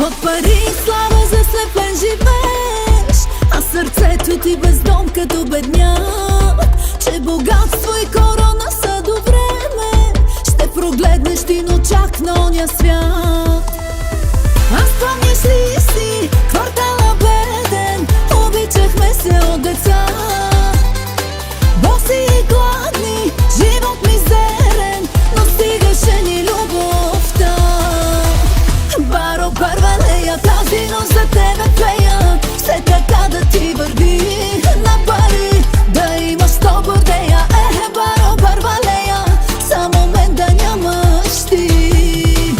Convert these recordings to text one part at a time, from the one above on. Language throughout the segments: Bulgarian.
От пари и слава заслепен живееш, а сърцето ти бездом като бедняк. Че богатство и корона са до време, ще прогледнеш ти, но чак на оня свят. Аз помниш ли си квартала беден, обичахме се от деца. Боси и гладни, живот мизерен, но стигаше ни любовта. Баро, барвалея, тази нощ за тебе пея, все така да ти върви на пари, да имаш 100 бордея. Баро, барвалея, само мен да нямаш ти.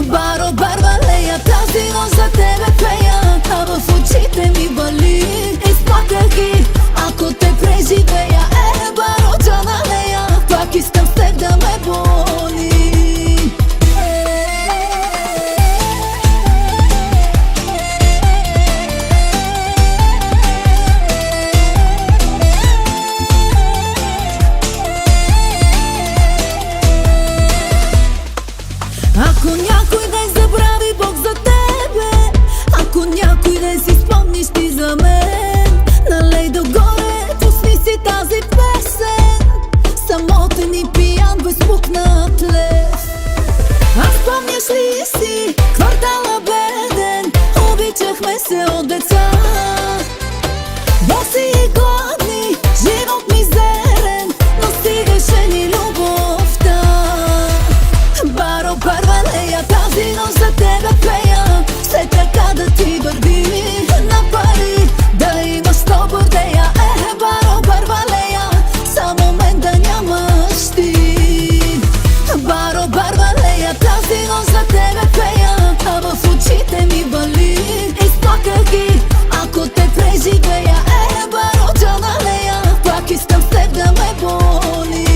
Баро, барвалея, тази нощ за тебе пея, а в очите ми вали, изплаках ги, ако те преживея. Баро, джаналея, пак искам с теб да ме боли. Ако някой ден забрави Бог за тебе, ако някой ден си спомниш ти за мен, налей догоре, пусни си тази песен. Самотен и пиян, безпукнат лев. Аз помняш ли си квартала беден, обичахме се от деца. Боси и гладни, живот мизерен, но стигаше ни любовта. Баро, барвалея, тази нощ за тебе пея, все така да ти върви на пари, да имаш 100 бордея. Баро, барвалея, само мен да нямаш ти. Баро, барвалея, тази нощ за тебе пея, а в очите ми вали, изплаках ги, ако те преживея. Баро, джаналея, пак искам с теб да ме боли.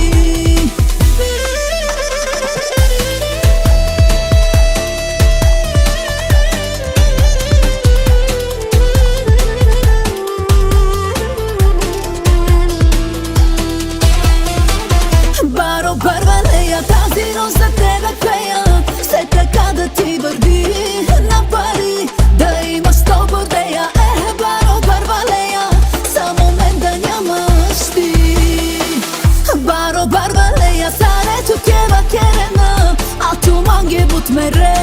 Баро, барвалея, тази нощ за тебе пея, все така да ти върви на пари, да имаш 100 бордея. Баро, барвалея, само мен да нямаш ти. Баро, барвалея, сарето кева керена, а ту манге бутмере.